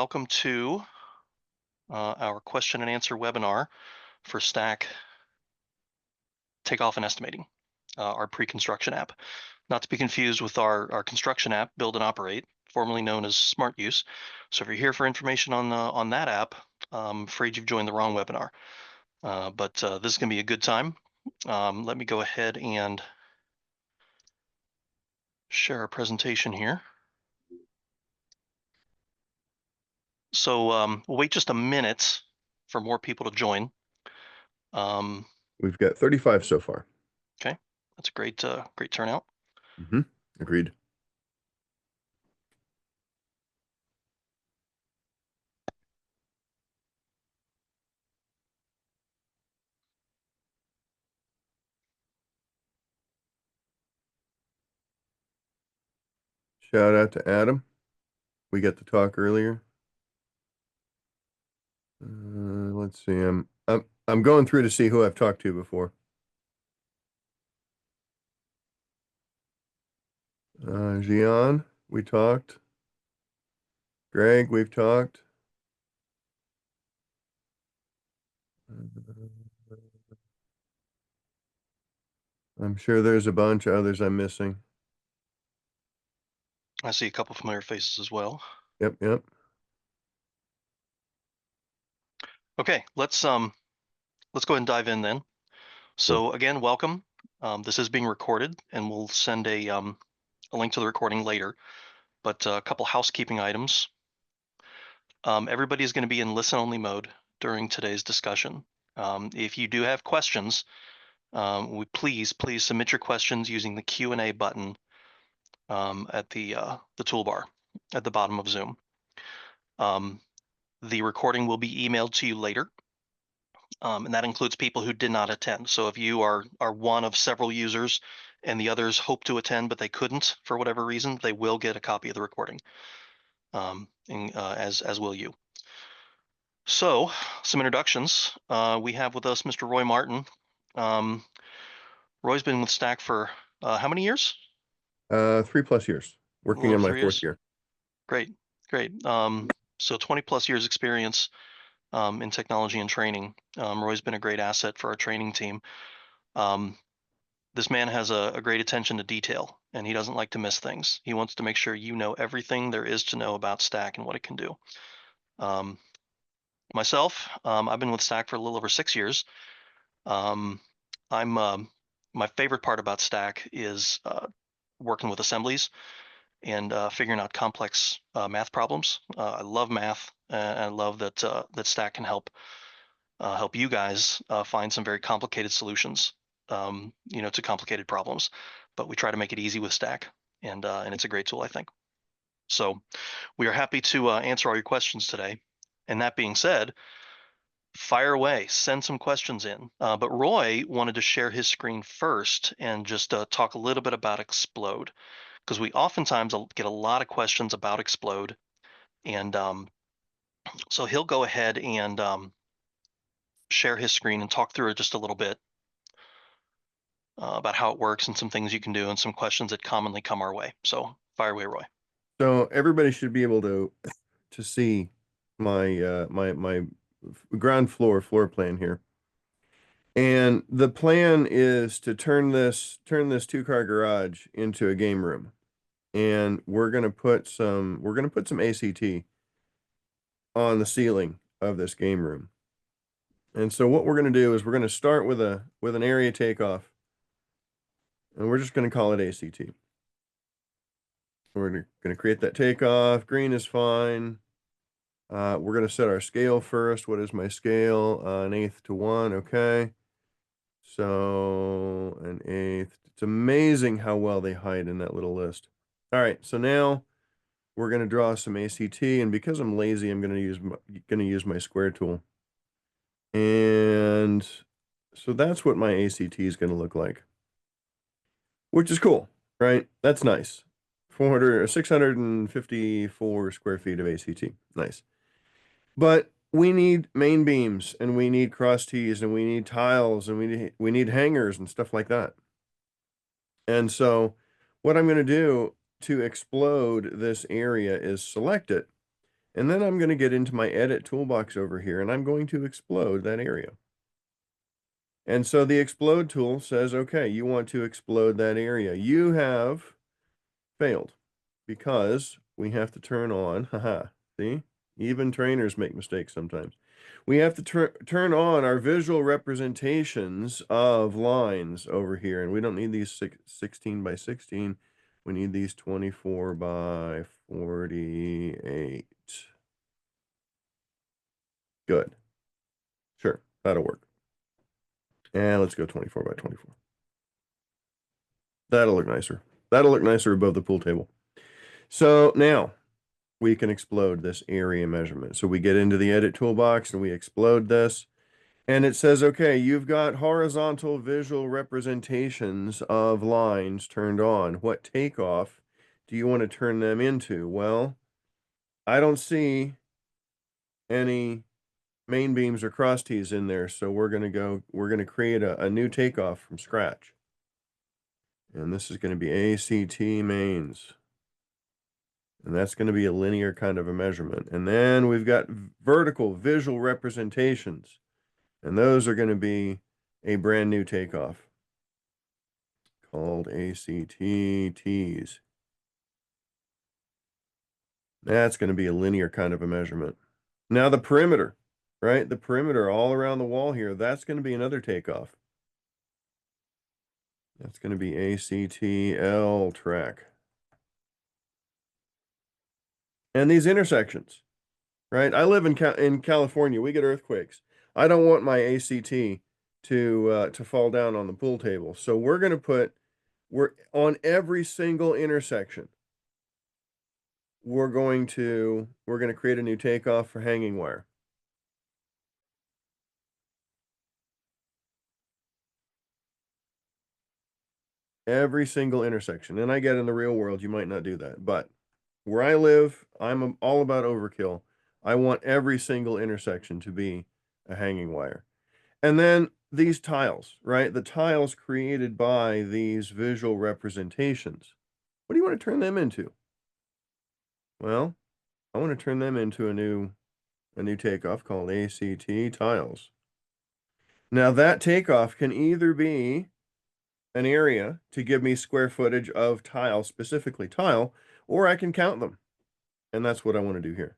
welcome to our question and answer webinar for Stack Takeoff and Estimating, our pre-construction app. Not to be confused with our construction app, Build and Operate, formerly known as Smart Use. So if you're here for information on that app, I'm afraid you've joined the wrong webinar. But this is going to be a good time. Let me go ahead and share a presentation here. So we'll wait just a minute for more people to join. We've got 35 so far. Okay, that's a great turnout. Agreed. Shout out to Adam. We got to talk earlier. Let's see. I'm going through to see who I've talked to before. Gian, we talked. Greg, we've talked. I'm sure there's a bunch of others I'm missing. I see a couple familiar faces as well. Yep. Okay, let's go ahead and dive in then. So again, welcome. This is being recorded, and we'll send a link to the recording later. But a couple housekeeping items. Everybody's going to be in listen-only mode during today's discussion. If you do have questions, please submit your questions using the Q&A button at the toolbar at the bottom of Zoom. The recording will be emailed to you later, and that includes people who did not attend. So if you are one of several users and the others hope to attend but they couldn't for whatever reason, they will get a copy of the recording, as will you. So some introductions. We have with us Mr. Roy Martin. Roy's been with Stack for how many years? 3+ years. Working on my 4th year. Great. So 20+ years experience in technology and training. Roy's been a great asset for our training team. This man has a great attention to detail, and he doesn't like to miss things. He wants to make sure you know everything there is to know about Stack and what it can do. Myself, I've been with Stack for a little over 6 years. My favorite part about Stack is working with assemblies and figuring out complex math problems. I love math, and I love that Stack can help you guys find some very complicated solutions, to complicated problems. But we try to make it easy with Stack, and it's a great tool, I think. So we are happy to answer all your questions today. And that being said, fire away, send some questions in. But Roy wanted to share his screen first and just talk a little bit about Explode, because we oftentimes get a lot of questions about Explode. And so he'll go ahead and share his screen and talk through it just a little bit about how it works and some things you can do and some questions that commonly come our way. So fire away, Roy. So everybody should be able to see my my ground floor plan here. And the plan is to turn this 2-car garage into a game room. And we're gonna put some ACT on the ceiling of this game room. And so what we're gonna do is we're gonna start with an area takeoff, and we're just gonna call it ACT. We're gonna create that takeoff. Green is fine. We're gonna set our scale first. What is my scale? 1/8 to 1. Okay. So 1/8. It's amazing how well they hide in that little list. All right. So now we're gonna draw some ACT, and because I'm lazy, I'm gonna use my square tool. And so that's what my ACT is gonna look like, which is cool, right? That's nice. 654 square feet of ACT. Nice. But we need main beams, and we need cross tees, and we need tiles, and we need hangers and stuff like that. And so what I'm going to do to explode this area is select it And then I'm going to get into my edit toolbox over here and I'm going to explode that area. And so the explode tool says, okay, you want to explode that area. You have failed because we have to turn on, haha, see, even trainers make mistakes sometimes. We have to turn on our visual representations of lines over here. And we don't need these 16 by 16. We need these 24 by 48. Good. Sure, that'll work. And let's go 24 by 24. That'll look nicer. That'll look nicer above the pool table. So now we can explode this area measurement. So we get into the edit toolbox and we explode this. And it says, okay, you've got horizontal visual representations of lines turned on. What takeoff do you want to turn them into? Well, I don't see any main beams or cross tees in there. So we're going to create a new takeoff from scratch. And this is going to be ACT mains. And that's going to be a linear kind of a measurement. And then we've got vertical visual representations. And those are going to be a brand new takeoff called ACTTs. That's going to be a linear kind of a measurement. Now the perimeter, right? The perimeter all around the wall here, that's going to be another takeoff. That's going to be ACTL track. And these intersections, right? I live in California. We get earthquakes. I don't want my ACT to fall down on the pool table. So we're on every single intersection. We're going to create a new takeoff for hanging wire. Every single intersection. And I get in the real world, you might not do that, but where I live, I'm all about overkill. I want every single intersection to be a hanging wire. And then these tiles, right? The tiles created by these visual representations. What do you want to turn them into? Well, I want to turn them into a new takeoff called ACT tiles. Now that takeoff can either be an area to give me square footage of tile, specifically tile, or I can count them. And that's what I want to do here.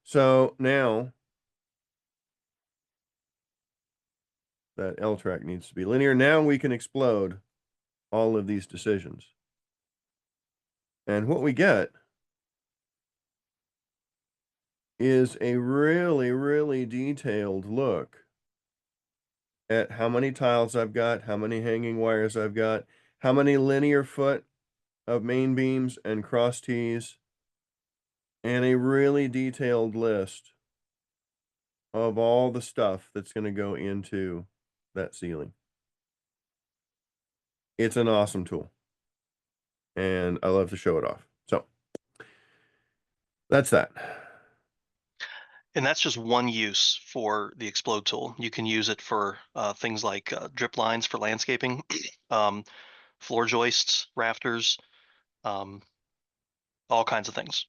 So now that L track needs to be linear. Now we can explode all of these decisions. And what we get is a really, really detailed look at how many tiles I've got, how many hanging wires I've got, how many linear foot of main beams and cross tees, and a really detailed list of all the stuff that's going to go into that ceiling. It's an awesome tool, and I love to show it off. So that's that. And that's just one use for the explode tool. You can use it for things like drip lines for landscaping, floor joists, rafters, um, all kinds of things,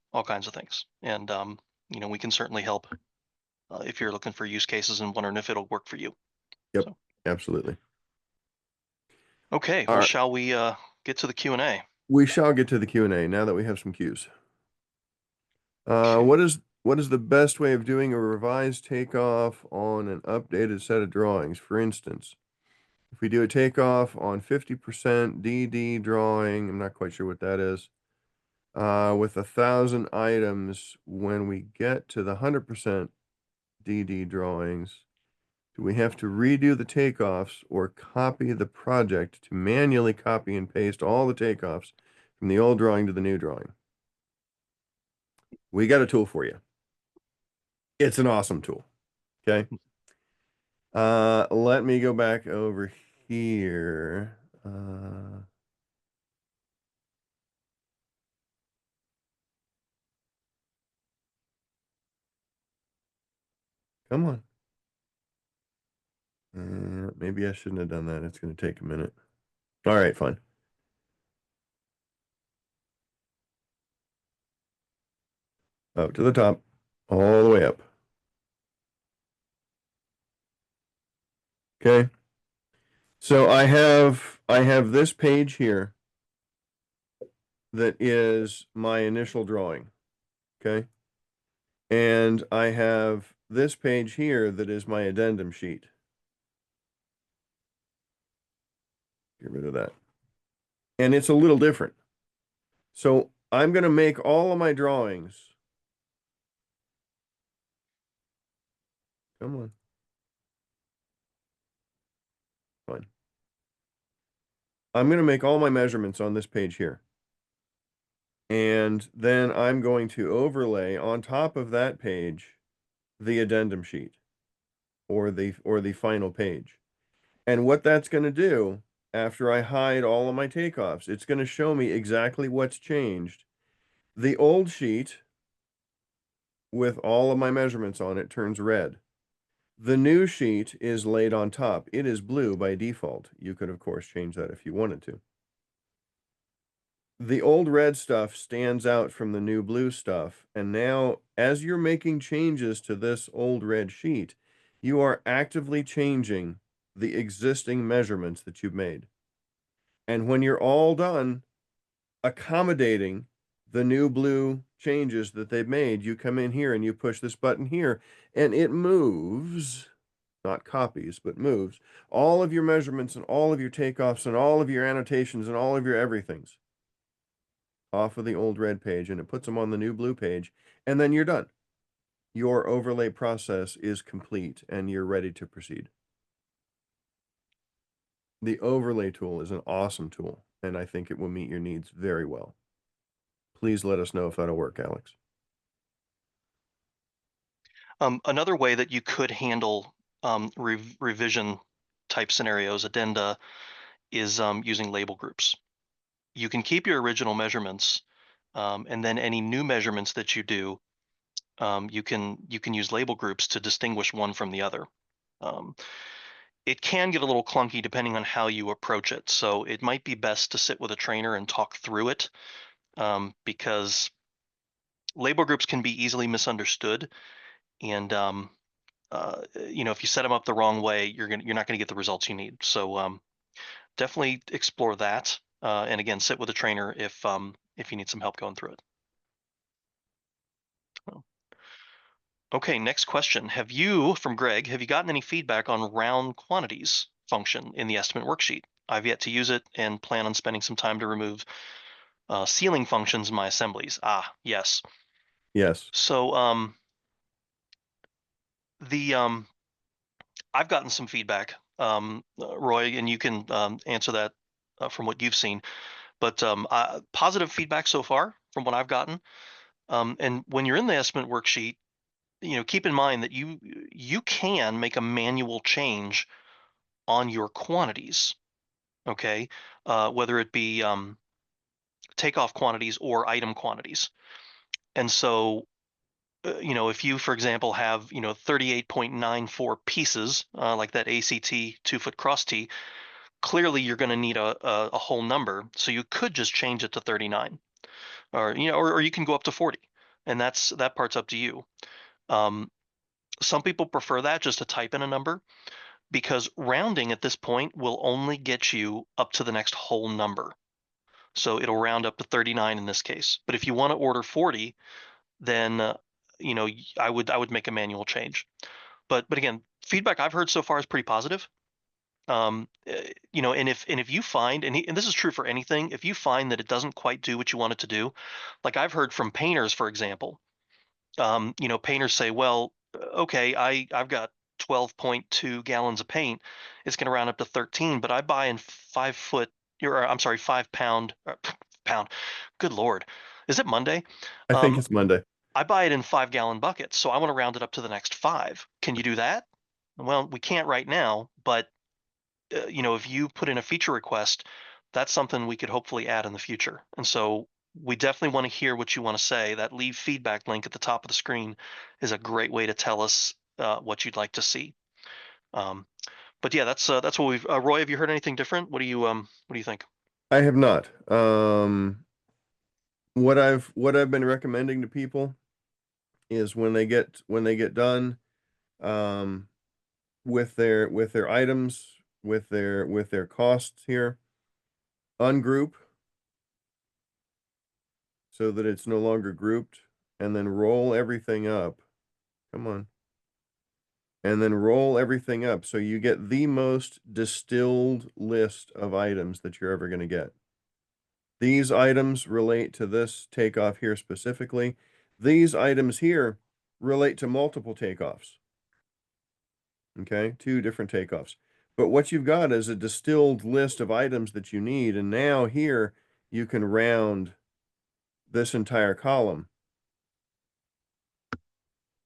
And we can certainly help if you're looking for use cases and wondering if it'll work for you. Yep, So, absolutely. okay, All well, right. shall we get to the Q&A? We shall get to the Q&A now that we have some cues. Okay. What is the best way of doing a revised takeoff on an updated set of drawings? For instance, if we do a takeoff on 50% DD drawing, I'm not quite sure what that is, with 1,000 items, when we get to the 100% DD drawings, do we have to redo the takeoffs or copy the project to manually copy and paste all the takeoffs from the old drawing to the new drawing? We got a tool for you. It's an awesome tool. Okay. Let me go back over here. Come on. Maybe I shouldn't have done that. It's going to take a minute. All right, fine. Up to the top, all the way up. Okay. So I have this page here that is my initial drawing. Okay. And I have this page here that is my addendum sheet. Get rid of that. And it's a little different. So I'm going to make all of my drawings. Come on. Fine. I'm going to make all my measurements on this page here. And then I'm going to overlay on top of that page the addendum sheet or the final page. And what that's going to do after I hide all of my takeoffs, it's going to show me exactly what's changed. The old sheet with all of my measurements on it turns red. The new sheet is laid on top. It is blue by default. You could, of course, change that if you wanted to. The old red stuff stands out from the new blue stuff. And now, as you're making changes to this old red sheet, you are actively changing the existing measurements that you've made. And when you're all done accommodating the new blue changes that they've made, you come in here and you push this button here, and it moves, not copies, but moves all of your measurements and all of your takeoffs and all of your annotations and all of your everythings off of the old red page, and it puts them on the new blue page, and then you're done. Your overlay process is complete and you're ready to proceed. The overlay tool is an awesome tool, and I think it will meet your needs very well. Please let us know if that'll work, Alex. Another way that you could handle revision type scenarios, addenda, is using label groups. You can keep your original measurements, and then any new measurements that you do, you can use label groups to distinguish one from the other. It can get a little clunky depending on how you approach it. So it might be best to sit with a trainer and talk through it, because label groups can be easily misunderstood, and if you set them up the wrong way, you're not gonna get the results you need. So definitely explore that, and again, sit with a trainer if you need some help going through it. Oh. Okay, next question. From Greg, have you gotten any feedback on round quantities function in the estimate worksheet? I've yet to use it and plan on spending some time to remove ceiling functions in my assemblies. Yes. Yes. So the I've gotten some feedback, Roy, and you can answer that from what you've seen. But positive feedback so far from what I've gotten. And when you're in the estimate worksheet, keep in mind that you can make a manual change on your quantities. Okay, whether it be takeoff quantities or item quantities. And so, if you, for example, have 38.94 pieces, like that ACT 2-foot cross T, clearly you're going to need a whole number. So you could just change it to 39, or you can go up to 40, and that part's up to you. Some people prefer that, just to type in a number, because rounding at this point will only get you up to the next whole number. So it'll round up to 39 in this case. But if you want to order 40, then I would make a manual change. But again, feedback I've heard so far is pretty positive. And if you find, and this is true for anything, if you find that it doesn't quite do what you want it to do, like I've heard from painters, for example, painters say, well, okay, I've got 12.2 gallons of paint. It's going to round up to 13, but I buy in 5 foot, or I'm sorry, 5 pound, pound. Good Lord. Is it Monday? I think it's Monday. I buy it in 5 gallon buckets, so I want to round it up to the next five. Can you do that? Well, we can't right now, but if you put in a feature request, that's something we could hopefully add in the future. And so we definitely want to hear what you want to say. That leave feedback link at the top of the screen is a great way to tell us what you'd like to see. But yeah, that's what we've. Roy, have you heard anything different? What do you think? I have not. What I've been recommending to people is when they get done with their items, with their costs here, ungroup so that it's no longer grouped, and then roll everything up. Come on. And then roll everything up so you get the most distilled list of items that you're ever going to get. These items relate to this takeoff here specifically. These items here relate to multiple takeoffs. Okay, 2 different takeoffs. But what you've got is a distilled list of items that you need, and now here you can round this entire column,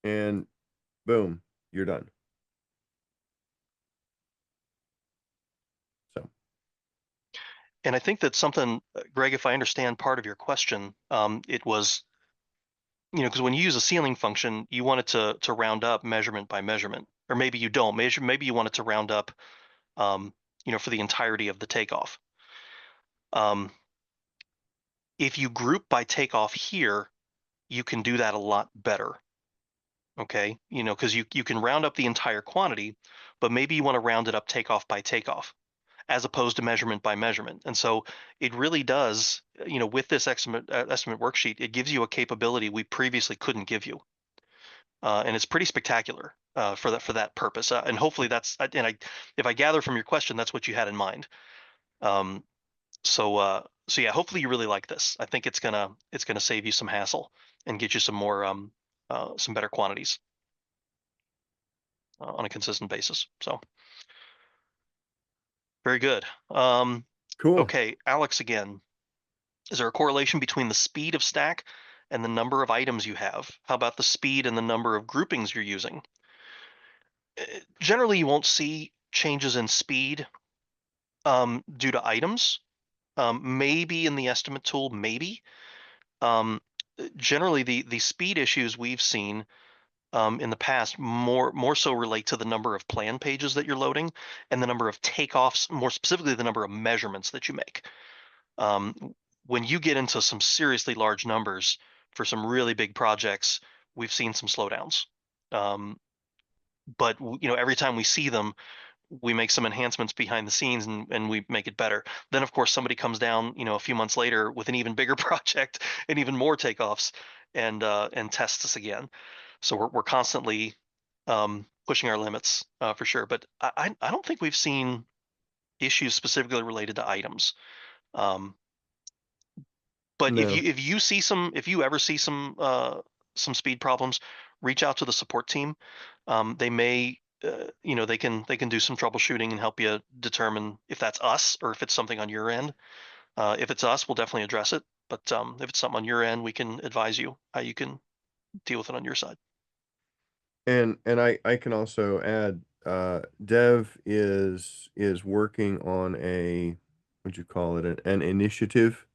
and boom, you're done. So, And I think that's something, Greg, if I understand part of your question, it was, because when you use a ceiling function, you want it to round up measurement by measurement, or maybe you don't. Maybe you want it to round up, um, for the entirety of the takeoff. Um, if you group by takeoff here, you can do that a lot better. Okay, because you can round up the entire quantity, but maybe you want to round it up takeoff by takeoff, as opposed to measurement by measurement. And so it really does, with this estimate worksheet, it gives you a capability we previously couldn't give you, and it's pretty spectacular for that purpose. And hopefully if I gather from your question, that's what you had in mind. Um, so yeah, hopefully you really like this. I think it's gonna save you some hassle and get you some better quantities on a consistent basis. So very good. cool. Okay, Alex again. Is there a correlation between the speed of stack and the number of items you have? How about the speed and the number of groupings you're using? Generally, you won't see changes in speed due to items. Maybe in the estimate tool, maybe. Um, Generally, the speed issues we've seen in the past more so relate to the number of plan pages that you're loading and the number of takeoffs, more specifically the number of measurements that you make. When you get into some seriously large numbers for some really big projects, we've seen some slowdowns. Um, but every time we see them, we make some enhancements behind the scenes and we make it better. Then of course somebody comes down, a few months later with an even bigger project and even more takeoffs and tests us again. So we're constantly pushing our limits for sure. But I don't think we've seen issues specifically related to items. Um, but if No. you ever see some speed problems, reach out to the support team. They may they can do some troubleshooting and help you determine if that's us or if it's something on your end. If it's us, we'll definitely address it. But if it's something on your end, we can advise you how you can deal with it on your side. And I can also add, Dev is working on a, what'd you call it, an initiative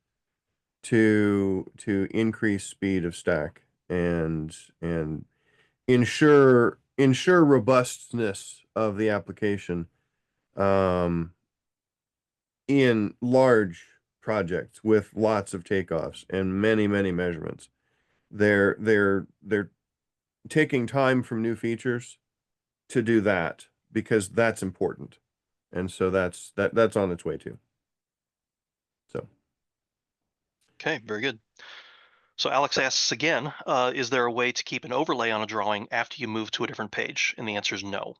to increase speed of stack and ensure robustness of the application in large projects with lots of takeoffs and many measurements. They're taking time from new features to do that because that's important. And so that's on its way too. So, Okay, very good. So Alex asks again, is there a way to keep an overlay on a drawing after you move to a different page? And the answer is no.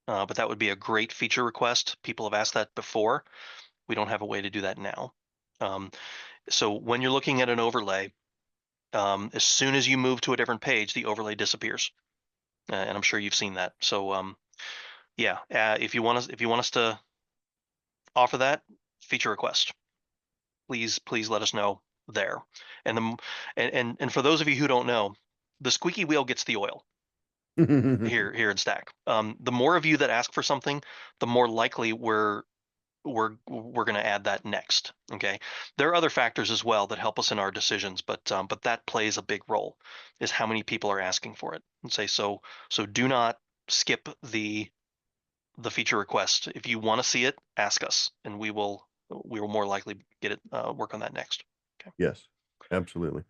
But that would be a great feature request. People have asked that before. We don't have a way to do that now. So when you're looking at an overlay, as soon as you move to a different page, the overlay disappears, and I'm sure you've seen that. So yeah, if you want us to offer that feature request, please let us know there. And and for those of you who don't know, the squeaky wheel gets the oil here in Stack. The more of you that ask for something, the more likely we're going to add that next. Okay, there are other factors as well that help us in our decisions, but that plays a big role. Is how many people are asking for it, and say so. Do not skip the feature request. If you want to see it, ask us, and we will more likely get it work on that next. Okay. yes, absolutely.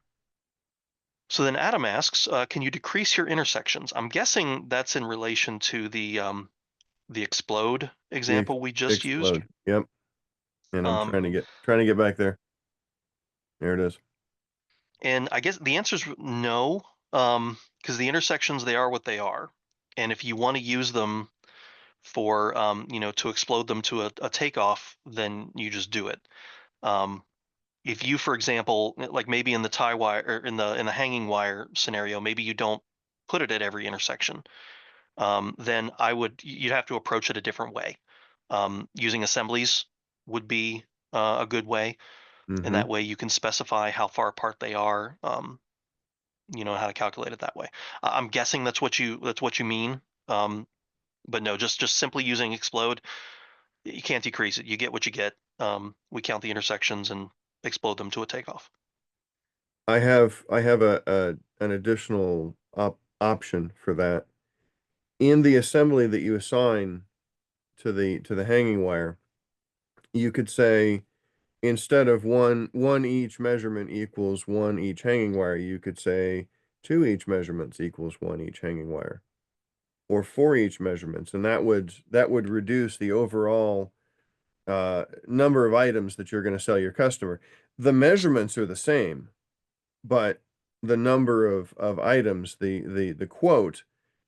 So then Adam asks, can you decrease your intersections? I'm guessing that's in relation to the explode The example we just used. explode. Yep. And I'm Um, trying to get back there. There it is. and I guess the answer is no, because the intersections, they are what they are. And if you want to use them for, to explode them to a takeoff, then you just do it. Um, if you, for example, like maybe in the tie wire or in the hanging wire scenario, maybe you don't put it at every intersection, then you'd have to approach it a different way. Using assemblies would be a good way, and Mm-hmm. that way you can specify how far apart they are. How to calculate it that way. I'm guessing that's what you mean. But no, just simply using explode, you can't decrease it. You get what you get. We count the intersections and explode them to a takeoff. I have an additional option for that. In the assembly that you assign to the hanging wire, you could say instead of one each measurement equals one each hanging wire, you could say two each measurements equals one each hanging wire, or four each measurements, and that would reduce the overall number of items that you're going to sell your customer. The measurements are the same, but the number of items, the quote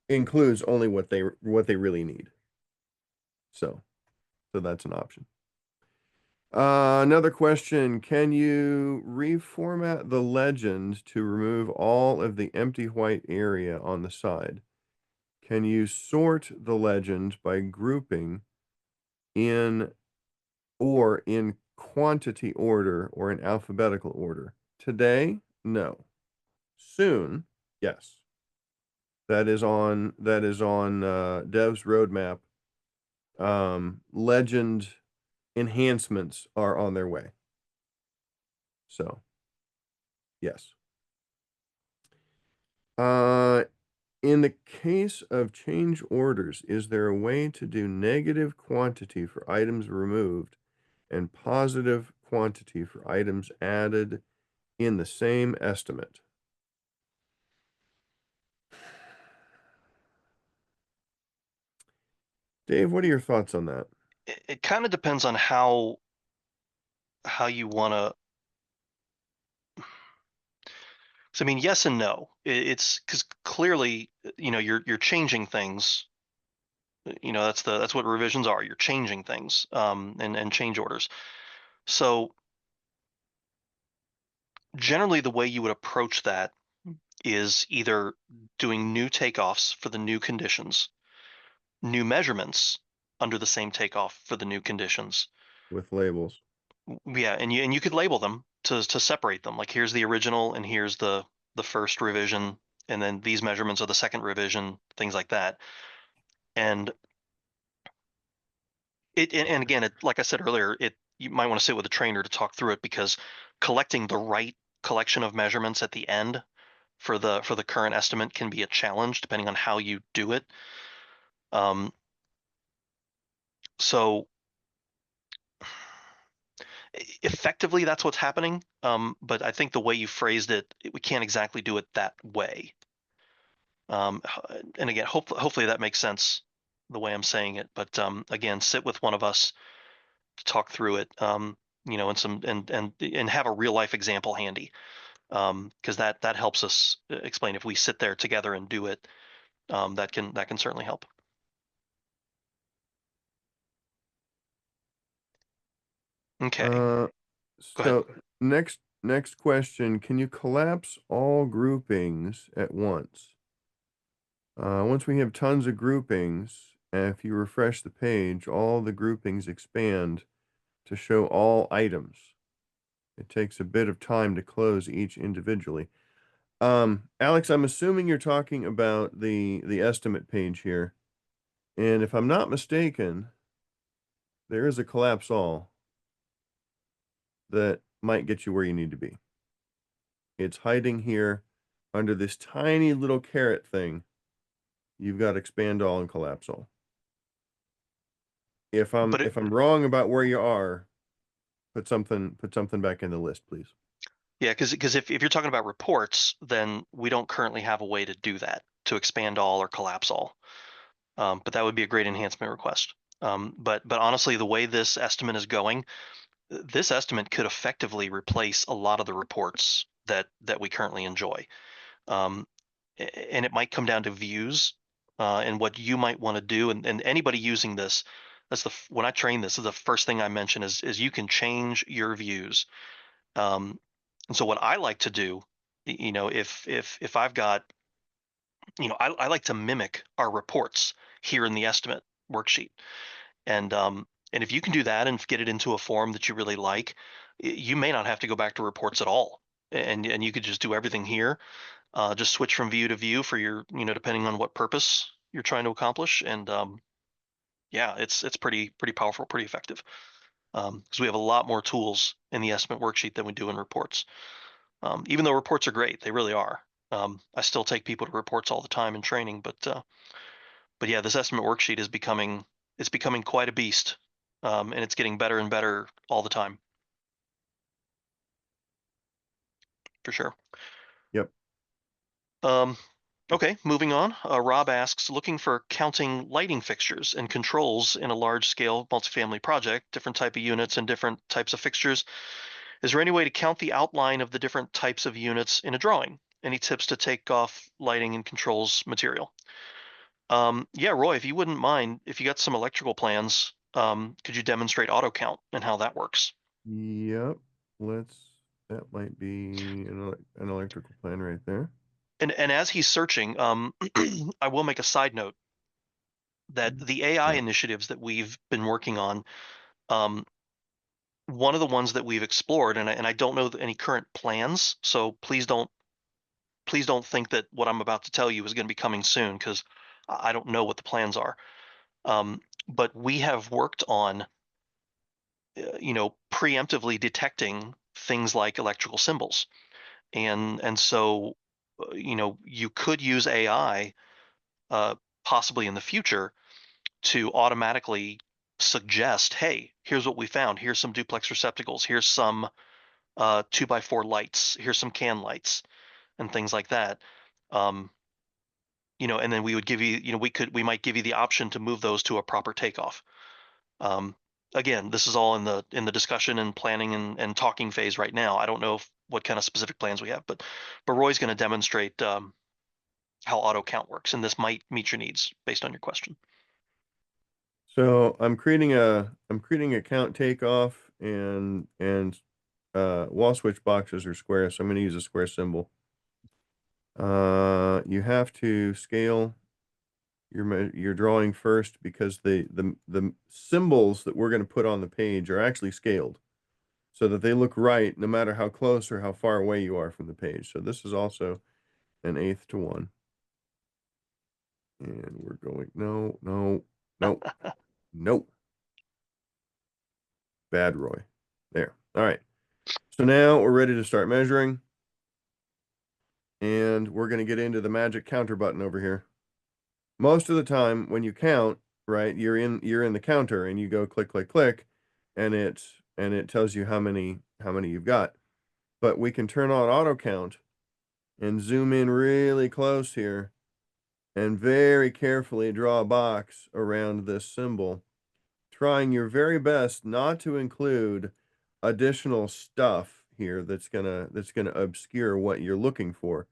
includes only what they really need. So that's an option. Another question, can you reformat the legend to remove all of the empty white area on the side? Can you sort the legend by grouping in or in quantity order or in alphabetical order? Today, no. Soon, yes. That is on Dev's roadmap. Legend enhancements are on their way. So, yes. Uh, in the case of change orders, is there a way to do negative quantity for items removed and positive quantity for items added in the same estimate? Dave, what are your thoughts on that? It kind of depends on how you want to. So I mean, yes and no. It's because clearly, you're changing things. That's what revisions are. You're changing things, and change orders. So generally, the way you would approach that is either doing new takeoffs for the new conditions, new measurements under the same takeoff for the new conditions. With labels. Yeah, and you could label them to separate them. Like here's the original and here's the first revision, and then these measurements are the second revision, things like that. And and again, like I said earlier, you might want to sit with a trainer to talk through it because collecting the right collection of measurements at the end for the current estimate can be a challenge depending on how you do it. Um, so effectively, that's what's happening. But I think the way you phrased it, we can't exactly do it that way. And again, hopefully that makes sense the way I'm saying it. But again, sit with one of us to talk through it. And some and have a real life example handy, because that helps us explain. If we sit there together and do it, that can certainly help. Okay, Uh, go ahead. so next question, can you collapse all groupings at once? Once we have tons of groupings, if you refresh the page, all the groupings expand to show all items. It takes a bit of time to close each individually. Alex, I'm assuming you're talking about the estimate page here. And if I'm not mistaken, there is a collapse all that might get you where you need to be. It's hiding here under this tiny little caret thing. You've got expand all and collapse all. If I'm But if I'm wrong about where you are, put something back in the list, please. Yeah, because if you're talking about reports, then we don't currently have a way to do that, to expand all or collapse all. But that would be a great enhancement request. But honestly, the way this estimate is going, this estimate could effectively replace a lot of the reports that we currently enjoy. Um, and it might come down to views and what you might want to do. And anybody using this, when I train this, is the first thing I mention is you can change your views. Um, and so what I like to do, if I've got, I like to mimic our reports here in the estimate worksheet. And if you can do that and get it into a form that you really like, you may not have to go back to reports at all. And you could just do everything here. Just switch from view to view for your, depending on what purpose you're trying to accomplish. And yeah, it's pretty powerful, pretty effective. Because we have a lot more tools in the estimate worksheet than we do in reports. Even though reports are great, they really are. I still take people to reports all the time in training, but yeah, this estimate worksheet is becoming quite a beast, and it's getting better and better all the time, for sure. Yep. Um, okay, moving on. Rob asks, looking for counting lighting fixtures and controls in a large-scale multifamily project, different type of units and different types of fixtures. Is there any way to count the outline of the different types of units in a drawing? Any tips to take off lighting and controls material? Yeah, Roy, if you wouldn't mind, if you got some electrical plans, could you demonstrate auto count and how that works? Yep. That might be an electrical plan right there. And as he's searching, I will make a side note that the AI Yeah. initiatives that we've been working on, um, one of the ones that we've explored, and I don't know any current plans, so please don't think that what I'm about to tell you is going to be coming soon because I don't know what the plans are. Um, but we have worked on, preemptively detecting things like electrical symbols, and so, you could use AI, uh, possibly in the future, to automatically suggest, hey, here's what we found. Here's some duplex receptacles. Here's some 2x4 lights. Here's some can lights and things like that. Um, and then we would give you, we might give you the option to move those to a proper takeoff. Um, Again, this is all in the discussion and planning and talking phase right now. I don't know what kind of specific plans we have, but Roy's going to demonstrate how auto count works, and this might meet your needs based on your question. So I'm creating a count takeoff and wall switch boxes are square, so I'm going to use a square symbol. You have to scale your drawing first because the symbols that we're going to put on the page are actually scaled so that they look right no matter how close or how far away you are from the page. So this is also an eighth to one. And we're going, no, no, no, no. Bad Roy. There. All right. So now we're ready to start measuring. And we're going to get into the magic counter button over here. Most of the time when you count, right, you're in the counter and you go click, click, click, and it tells you how many you've got. But we can turn on auto count and zoom in really close here and very carefully draw a box around this symbol, trying your very best not to include additional stuff here that's gonna obscure what you're looking for.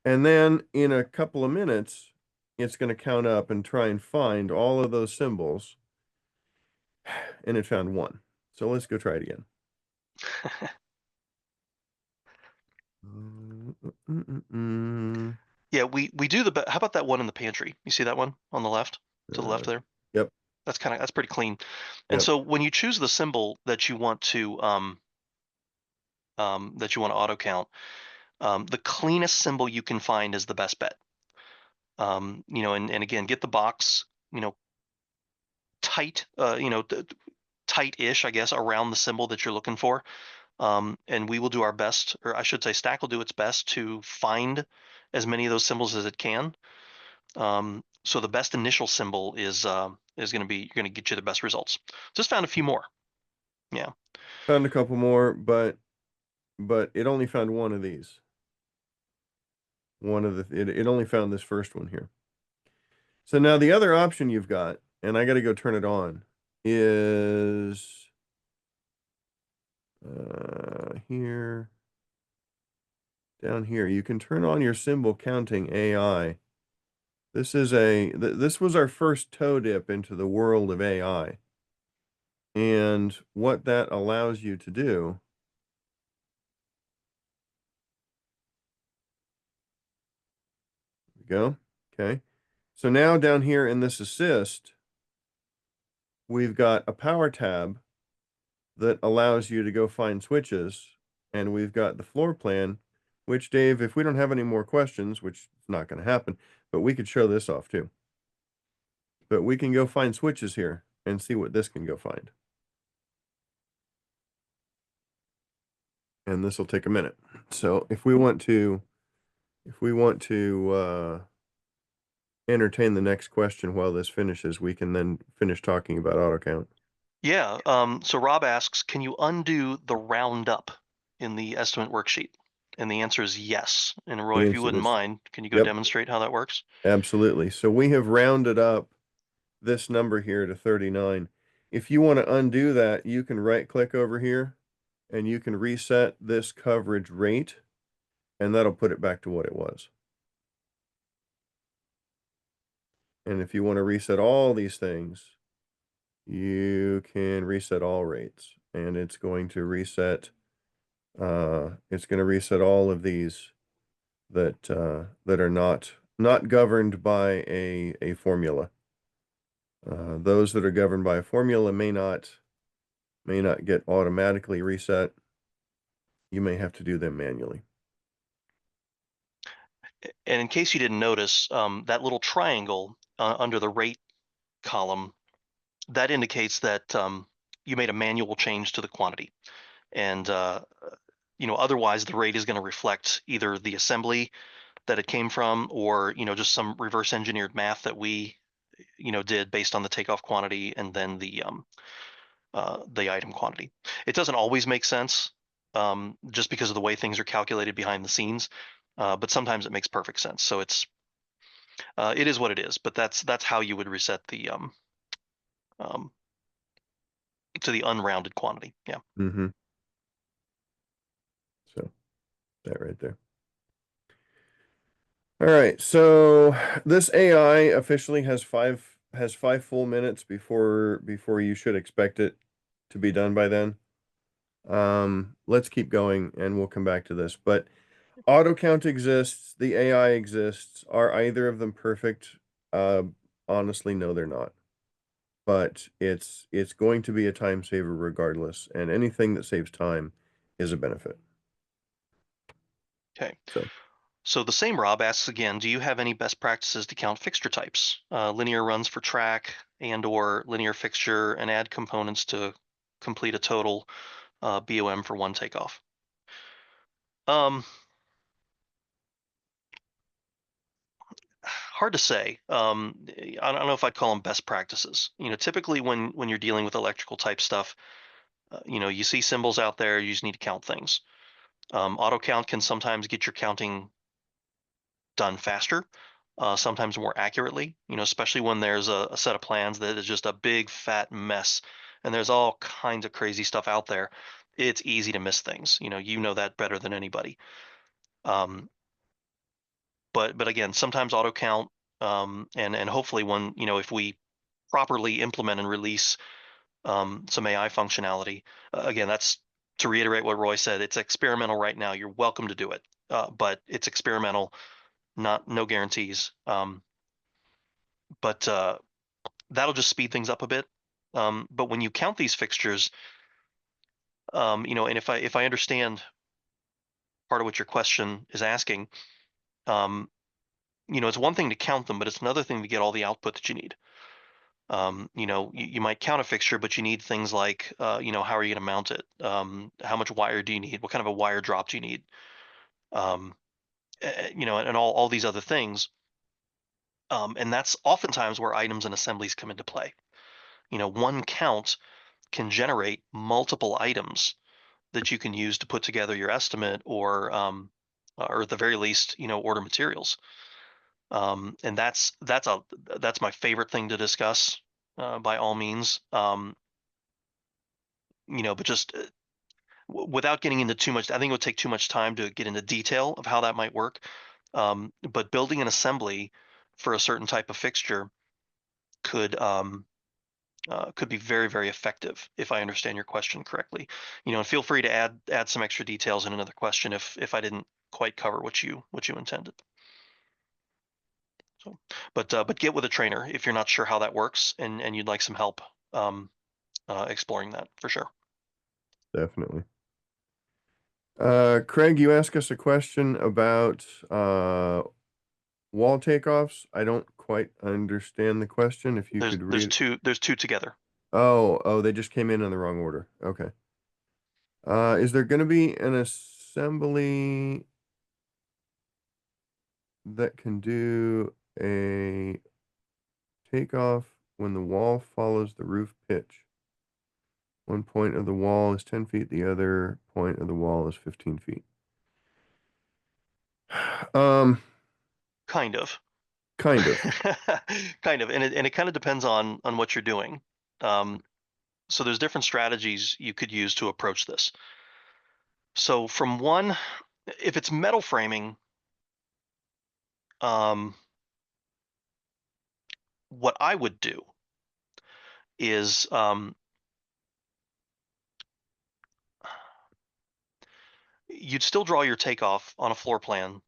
And then in a couple of minutes, it's gonna count up and try and find all of those symbols, and it found one. So let's go try it again. Mm, mm, mm, mm, mm. Yeah, we do how about that one in the pantry? You see that one on the left, to the left Uh, there? yep, That's pretty clean. And yep. so when you choose the symbol that you want to auto count, the cleanest symbol you can find is the best bet. And again, get the box, you know, tight, tight-ish, I guess, around the symbol that you're looking for. And we will do our best, or I should say, Stack will do its best to find as many of those symbols as it can. So the best initial symbol is going to get you the best results. Just found a few more. Yeah. Found a couple more, but but it only found one of these. It only found this first one here. So now the other option you've got, and I got to go turn it on, is here, down here. You can turn on your symbol counting AI. This was our first toe dip into the world of AI. And what that allows you to do, go, okay. So now down here in this assist, we've got a power tab that allows you to go find switches, and we've got the floor plan, which, Dave, if we don't have any more questions, which is not going to happen, but we could show this off too. But we can go find switches here and see what this can go find. And this will take a minute. So if we want to entertain the next question while this finishes, we can then finish talking about auto count. Yeah. So Rob asks, can you undo the roundup in the estimate worksheet? And the answer is yes. And Roy, The if you answer wouldn't is, mind, can you go yep, demonstrate how that works? absolutely. So we have rounded up this number here to 39. If you want to undo that, you can right click over here and you can reset this coverage rate, and that'll put it back to what it was. And if you want to reset all these things, you can reset all rates, and it's going to reset all of these that are not governed by a formula. Those that are governed by a formula may not get automatically reset. You may have to do them manually. And in case you didn't notice, that little triangle under the rate column, that indicates that you made a manual change to the quantity. And otherwise the rate is going to reflect either the assembly that it came from, or just some reverse engineered math that we did based on the takeoff quantity and then the item quantity. It doesn't always make sense, just because of the way things are calculated behind the scenes, but sometimes it makes perfect sense. So it is what it is. But that's how you would reset the um, to the unrounded quantity. Yeah. Mm-hmm. So that right there. All right, so this AI officially has five full minutes before you should expect it to be done by then. Let's keep going and we'll come back to this. But auto count exists, the AI exists. Are either of them perfect? Uh, Honestly, no, they're not. But it's going to be a time saver regardless, and anything that saves time is a benefit. Okay. So So the same Rob asks again, do you have any best practices to count fixture types, linear runs for track and/or linear fixture, and add components to complete a total BOM for one takeoff? Um, Hard to say. I don't know if I'd call them best practices. Typically when you're dealing with electrical type stuff, you see symbols out there. You just need to count things. Auto count can sometimes get your counting done faster, sometimes more accurately, especially when there's a set of plans that is just a big fat mess and there's all kinds of crazy stuff out there. It's easy to miss things. You know that better than anybody. Um, but again, sometimes auto count, and hopefully when, if we properly implement and release some AI functionality, again, that's to reiterate what Roy said, it's experimental right now. You're welcome to do it. But it's experimental, no guarantees. But that'll just speed things up a bit. But when you count these fixtures, and if I understand part of what your question is asking, um, it's one thing to count them, but it's another thing to get all the output that you need. You might count a fixture, but you need things like, how are you going to mount it? How much wire do you need? What kind of a wire drop do you need? Um, and all these other things. And that's oftentimes where items and assemblies come into play. One count can generate multiple items that you can use to put together your estimate, or at the very least, order materials. And that's my favorite thing to discuss, by all means. But just without getting into too much, I think it would take too much time to get into detail of how that might work. But building an assembly for a certain type of fixture could be very, very effective, if I understand your question correctly. And feel free to add some extra details in another question if I didn't quite cover what you intended. So, but get with a trainer if you're not sure how that works, and you'd like some help, exploring that for sure. Definitely. Craig, you asked us a question about wall takeoffs. I don't quite understand the question. If you There's could there's read. two there's two together. Oh, they just came in the wrong order. Okay. Is there going to be an assembly that can do a takeoff when the wall follows the roof pitch? One point of the wall is 10 feet, the other point of the wall is 15 feet. Um, Kind of. kind of. Kind of, and it kind of depends on what you're doing. Um, so there's different strategies you could use to approach this. So if it's metal framing, um, what I would do is, you'd still draw your takeoff on a floor plan,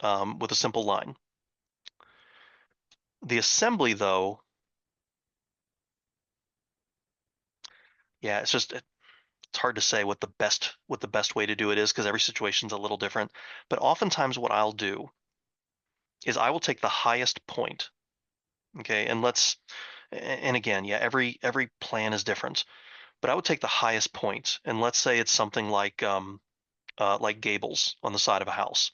with a simple line. The assembly, though, yeah, it's hard to say what the best way to do it is, because every situation's a little different. But oftentimes, what I'll do is I will take the highest point. Okay, and again, yeah, every plan is different. But I would take the highest point, and let's say it's something like gables on the side of a house.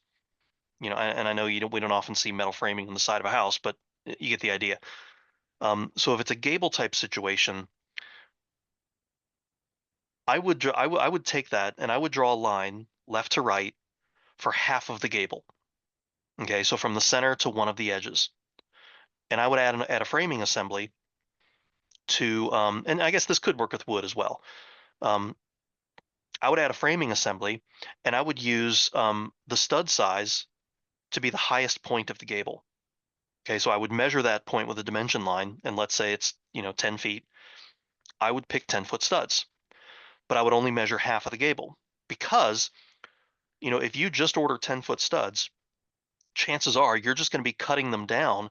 And I know we don't often see metal framing on the side of a house, but you get the idea. So if it's a gable type situation, I would take that and I would draw a line left to right for half of the gable. Okay, so from the center to one of the edges, and I would add a framing assembly to, and I guess this could work with wood as well. Um, I would add a framing assembly, and I would use, the stud size to be the highest point of the gable. Okay, so I would measure that point with a dimension line, and let's say it's 10 feet. I would pick 10-foot studs, but I would only measure half of the gable, because if you just order 10-foot studs, chances are you're just going to be cutting them down,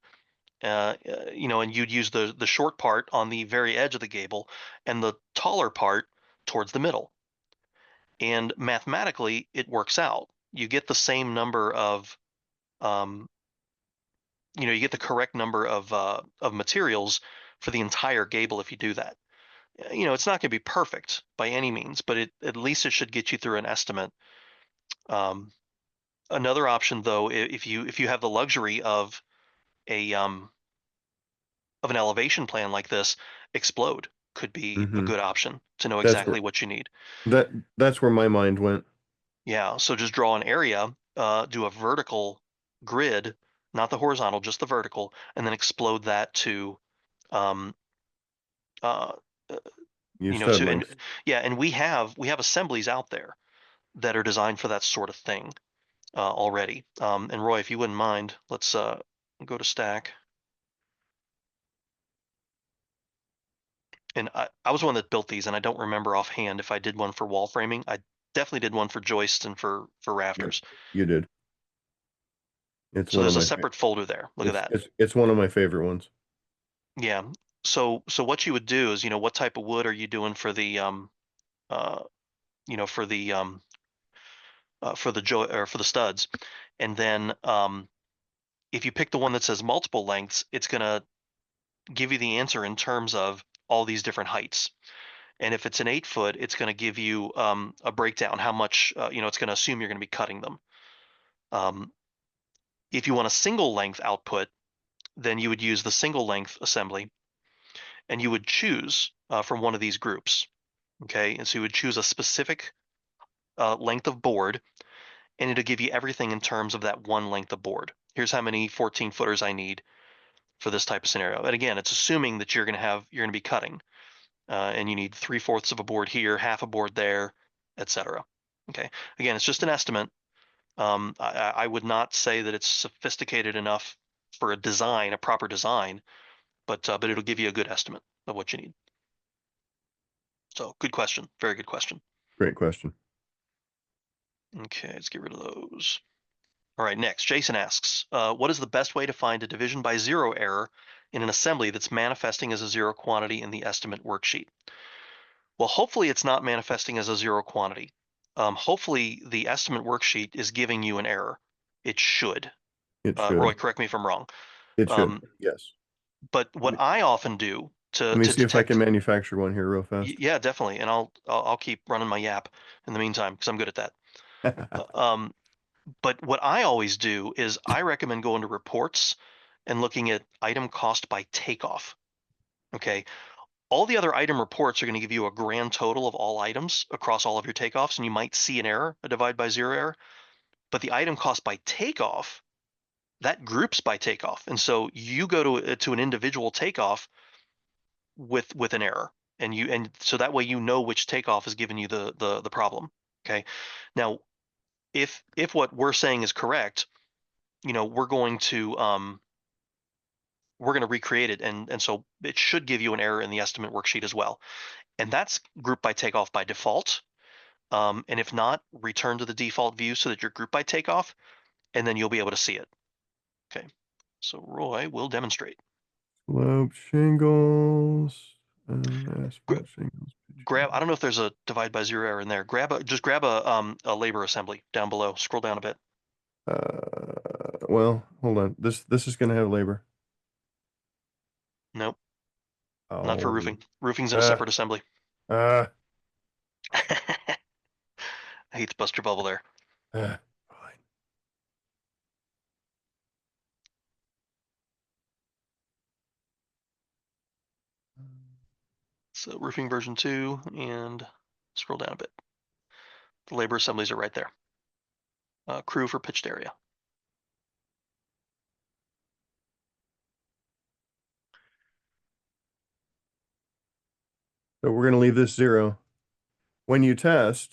and you'd use the short part on the very edge of the gable and the taller part towards the middle. And mathematically, it works out. You get the same number of, um, you get the correct number of materials for the entire gable if you do that. It's not going to be perfect by any means, but at least it should get you through an estimate. Um, Another option, though, if you have the luxury a of an elevation plan like this, explode could be a Mm-hmm. good option to know That's where exactly what you need. that that's where my mind went. Yeah, so just draw an area, do a vertical grid, not the horizontal, just the vertical, and then explode that to, um, uh, uh, Your stud and length. yeah, and we have assemblies out there that are designed for that sort of thing, already. And Roy, if you wouldn't mind, let's go to stack. And I was the one that built these, and I don't remember offhand if I did one for wall framing. I definitely did one for joists and for Yep, rafters. you did. It's So one of there's a my separate folder there. Look at that. it's one of my favorite ones. Yeah. So what you would do is, what type of wood are you doing for the, uh you know for the or for the studs, and then, if you pick the one that says multiple lengths, it's gonna give you the answer in terms of all these different heights. And if it's an 8 foot, it's going to give you, a breakdown how much, it's going to assume you're going to be cutting them. Um, if you want a single length output, then you would use the single length assembly, and you would choose, from one of these groups. Okay, and so you would choose a specific length of board, and it'll give you everything in terms of that one length of board. Here's how many 14 footers I need for this type of scenario. And again, it's assuming that you're going to be cutting, and you need 3/4 of a board here, half a board there, etc. Okay. Again, it's just an estimate. I would not say that it's sophisticated enough for a proper design, but it'll give you a good estimate of what you need. So good question. Very good question. Great question. Okay, let's get rid of those. All right, next, Jason asks, what is the best way to find a division by zero error in an assembly that's manifesting as a zero quantity in the estimate worksheet? Well, hopefully it's not manifesting as a zero quantity. Hopefully the estimate worksheet is giving you an error. It should. It Roy, should. correct me if I'm wrong. It should. Um, Yes. but what I often do Let to me to see if I can detect, manufacture one here real fast. yeah, definitely, and I'll keep running my yap in the meantime because I'm good at that. Um, but what I always do is I recommend going to reports and looking at item cost by takeoff. Okay. All the other item reports are going to give you a grand total of all items across all of your takeoffs, and you might see an error, a divide by zero error. But the item cost by takeoff, that groups by takeoff. And so you go to an individual takeoff with an error. And so that way you know which takeoff is giving you the problem. Okay. Now, if what we're saying is correct, we're going to recreate it, and so it should give you an error in the estimate worksheet as well, and that's grouped by takeoff by default. And if not, return to the default view so that you're grouped by takeoff, and then you'll be able to see it. Okay, so Roy will demonstrate. Slope shingles, Gra- asphalt shingles, pitch grab, I shingles. don't know if there's a divide by zero error in there. Just grab a labor assembly down below. Scroll down a bit. Well, hold on. This is gonna have labor. Nope, not for Oh. roofing. Roofing's in a Uh, separate assembly. uh, I hate to bust your bubble there. fine. So roofing version 2, and scroll down a bit. The labor assemblies are right there. Crew for pitched area. So we're gonna leave this 0. When you test,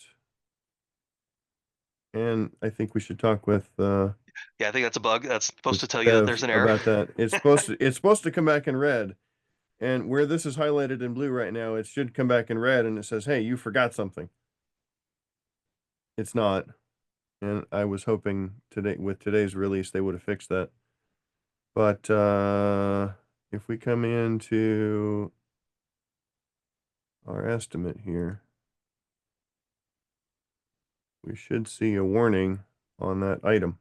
and I think we should talk Yeah, I think that's a bug. That's supposed with to tell you that Bev there's an error. about that. It's supposed to come back in red. And where this is highlighted in blue right now, it should come back in red and it says, "Hey, you forgot something." It's not. And I was hoping today with today's release they would have fixed that. But if we come into our estimate here, we should see a warning on that item.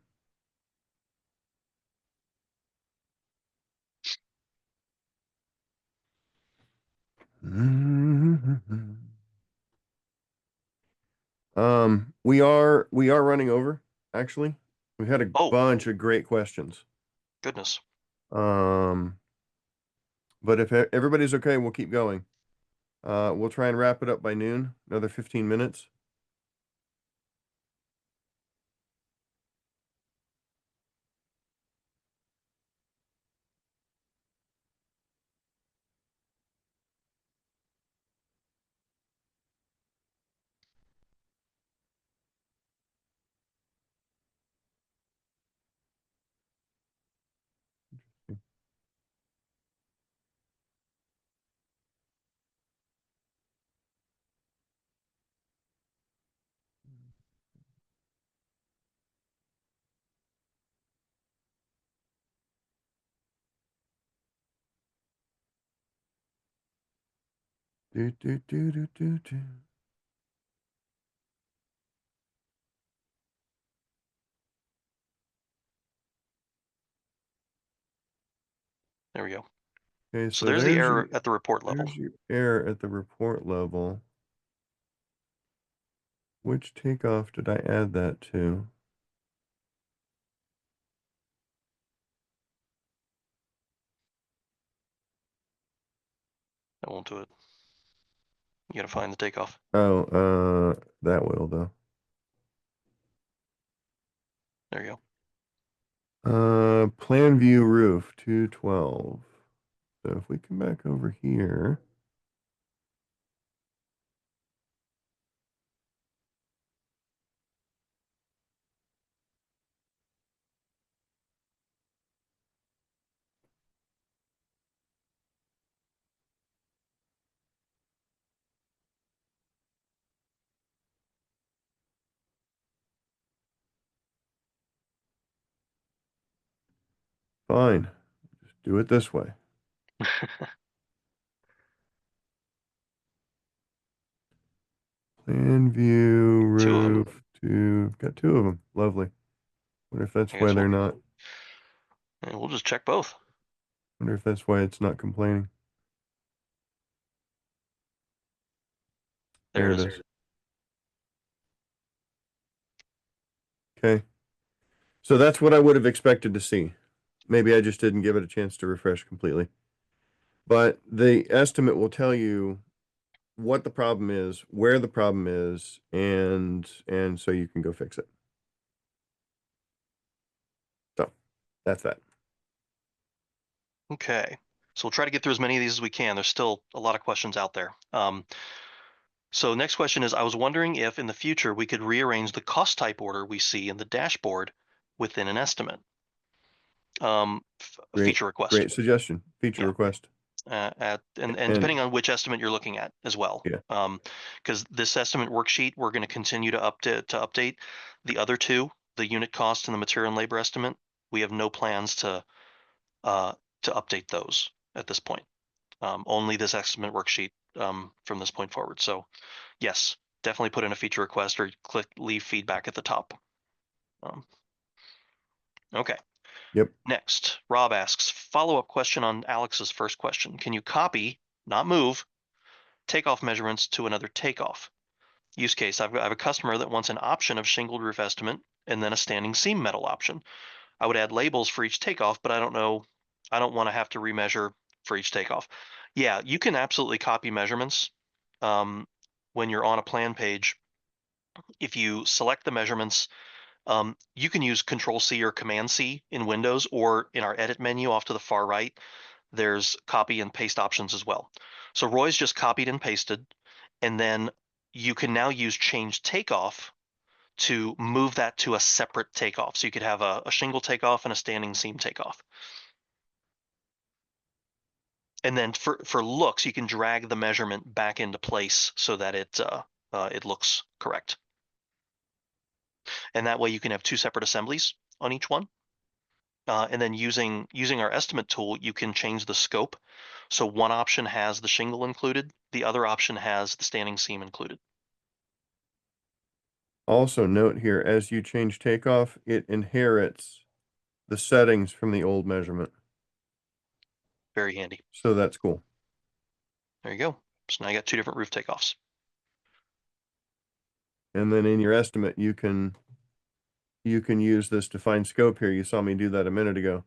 We are running over, actually. We had a Oh, bunch of great questions. goodness. Um, but if everybody's okay, we'll keep going. We'll try and wrap it up by noon, another 15 minutes. Do, do, do, do, do, do. There we go. Okay, So so there's the error at the report level. there's your error at the report level. Which takeoff did I add that to? I won't do it. You gotta find the takeoff. Oh, that will though. There you go. Plan view roof 212. So if we come back over here, fine. Just do it this way. Plan view Two of them. roof got two of them. Lovely. Wonder if that's I why guess they're not. we'll just check both. Wonder if that's why it's not complaining. There There it it is. is. Okay. So that's what I would have expected to see. Maybe I just didn't give it a chance to refresh completely. But the estimate will tell you what the problem is, where the problem is, and so you can go fix it. So that's that. Okay. So we'll try to get through as many of these as we can. There's still a lot of questions out there. So next question is, I was wondering if in the future we could rearrange the cost type order we see in the dashboard within an estimate. A Great, feature request. great suggestion. Feature Yeah. request. And And depending on which estimate you're looking at as well. yeah, Because this estimate worksheet, we're going to continue to update. The other two, the unit cost and the material and labor estimate, we have no plans uh, to update those at this point. Only this estimate worksheet from this point forward. So yes, definitely put in a feature request or click leave feedback at the top. Um, okay. yep. Next, Rob asks, follow-up question on Alex's first question. Can you copy, not move, takeoff measurements to another takeoff? Use case, I have a customer that wants an option of shingled roof estimate and then a standing seam metal option. I would add labels for each takeoff, but I don't want to have to remeasure for each takeoff. Yeah, you can absolutely copy measurements. When you're on a plan page, if you select the measurements, you can use Control C or Command C in Windows, or in our edit menu off to the far right, there's copy and paste options as well. So Roy's just copied and pasted, and then you can now use change takeoff to move that to a separate takeoff. So you could have a shingle takeoff and a standing seam takeoff. And then for looks, you can drag the measurement back into place so that it looks correct. And that way you can have two separate assemblies on each one. And then using our estimate tool, you can change the scope. So one option has the shingle included, the other option has the standing seam included. Also note here, as you change takeoff, it inherits the settings from the old measurement. Very handy. So that's cool. There you go. So now you got two different roof takeoffs. And then in your estimate, you can use this define scope here. You saw me do that a minute ago.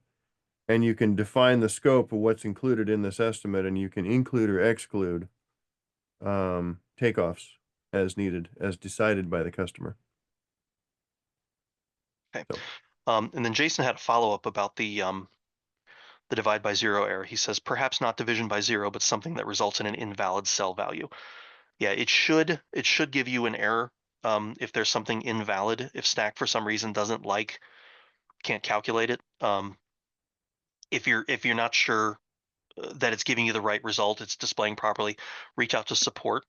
And you can define the scope of what's included in this estimate, and you can include or exclude takeoffs as needed, as decided by the customer. Okay. So. And then Jason had a follow-up about the divide by zero error. He says, perhaps not division by zero, but something that results in an invalid cell value. Yeah, it should give you an error if there's something invalid. If Stack for some reason can't calculate it. If you're not sure that it's giving you the right result, it's displaying properly, reach out to support.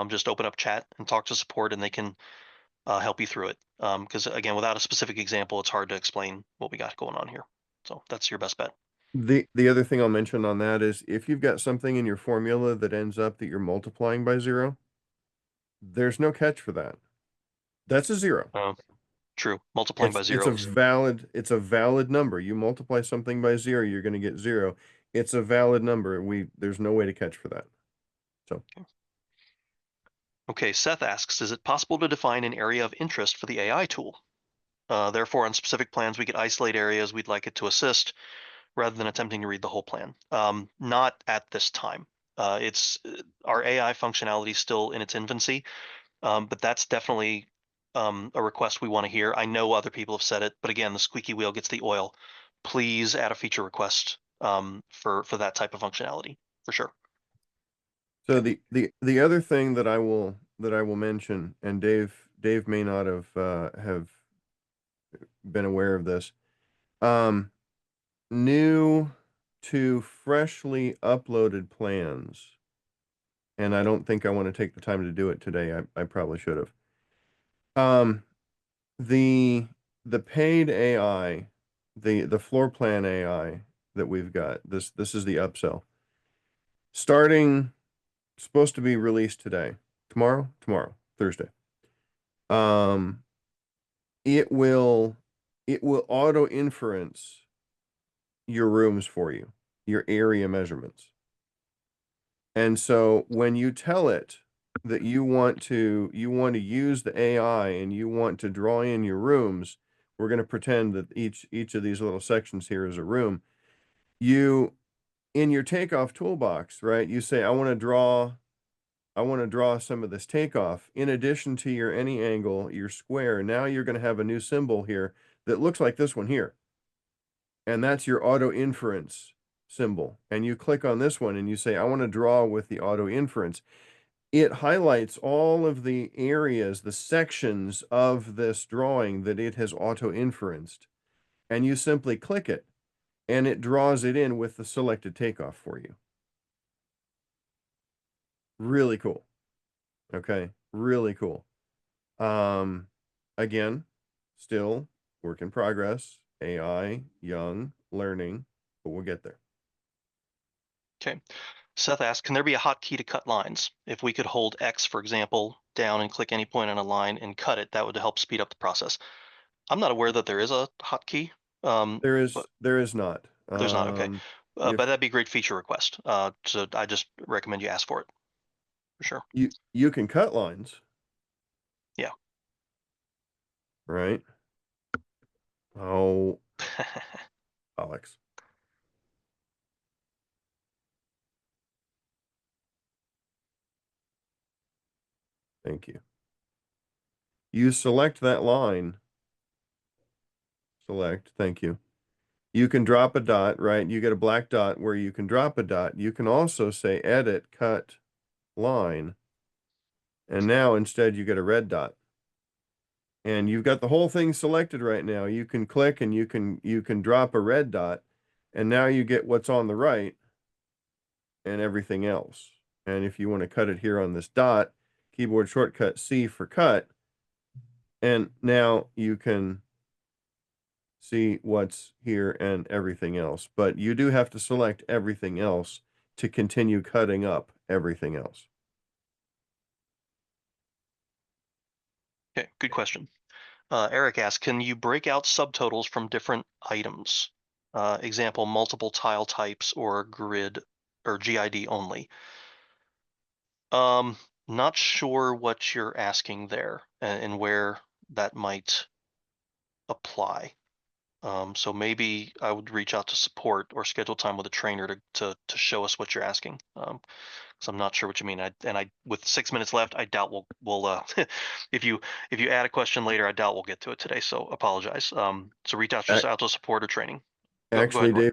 Just open up chat and talk to support, and they can help you through it. Because again, without a specific example, it's hard to explain what we got going on here. So that's your best bet. The other thing I'll mention on that is if you've got something in your formula that ends up that you're multiplying by zero, there's no catch for that. That's a zero. True. Multiplying by It's zero. a valid number. You multiply something by zero, you're going to get zero. It's a valid number. There's no way to catch for that. So Okay, Seth asks, is it possible to define an area of interest for the AI tool? Therefore, on specific plans, we could isolate areas we'd like it to assist rather than attempting to read the whole plan. Not at this time. It's our AI functionality is still in its infancy, but that's definitely a request we want to hear. I know other people have said it, but again, the squeaky wheel gets the oil. Please add a feature request for that type of functionality for sure. So Okay. the other thing that I will mention, and Dave may not have been aware of this. New to freshly uploaded plans, and I don't think I want to take the time to do it today. I probably should have. Um, the the paid AI, the floor plan AI that we've got, this is the upsell. Starting supposed to be released today. Tomorrow, Thursday. Um, it will it will auto inference your rooms for you, your area measurements. And so when you tell it that you want to use the AI and you want to draw in your rooms, we're going to pretend that each of these little sections here is a room. You in your takeoff toolbox, right? You say I want to draw some of this takeoff in addition to your any angle, your square. Now you're going to have a new symbol here that looks like this one here. And that's your auto inference symbol. And you click on this one and you say, I want to draw with the auto inference. It highlights all of the areas, the sections of this drawing that it has auto inferenced. And you simply click it and it draws it in with the selected takeoff for you. Really cool. Okay. Really cool. Um, again, still work in progress, AI, young, learning, but we'll get there. Okay. Seth asked, can there be a hotkey to cut lines? If we could hold X, for example, down and click any point on a line and cut it, that would help speed up the process. I'm not aware that there is a hotkey, but There is not. there's not. Okay. If But that'd be a great feature request. So I just recommend you ask for it for sure. you can cut lines, Yeah. right? Oh, Alex, thank you. You select that line. Select, thank you. You can drop a dot, right? You get a black dot where you can drop a dot. You can also say edit, cut, line. And now instead you get a red dot. And you've got the whole thing selected right now. You can click and you can drop a red dot and now you get what's on the right and everything else. And if you want to cut it here on this dot, keyboard shortcut C for cut. And now you can see what's here and everything else. But you do have to select everything else to continue cutting up everything else. Okay. Good question. Eric asked, can you break out subtotals from different items? Example, multiple tile types or grid or GID only. Um, Not sure what you're asking there and where that might apply. So maybe I would reach out to support or schedule time with a trainer to show us what you're asking. Because I'm not sure what you mean. I with 6 minutes left, I doubt we'll if you add a question later, I doubt we'll get to it today. So apologize. So reach out Ac- just out to support or training. Go Actually, ahead. Dave,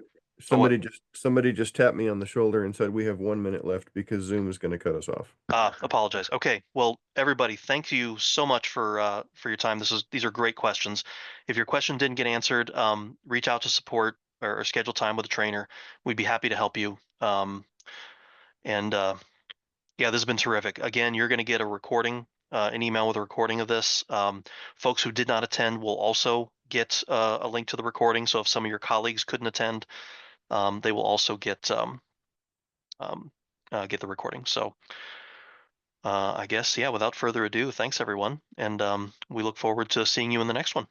Oh, what? somebody just tapped me on the shoulder and said we have 1 minute left because Zoom is going to cut us off. Apologize. Okay. Well, everybody, thank you so much for your time. These are great questions. If your question didn't get answered, reach out to support or schedule time with a trainer. We'd be happy to help you. And Yeah, this has been terrific. Again, you're going to get a recording, an email with a recording of this. Folks who did not attend will also get a link to the recording. So if some of your colleagues couldn't attend, they will also um, get the recording. So I guess, yeah, without further ado, thanks everyone. And we look forward to seeing you in the next one.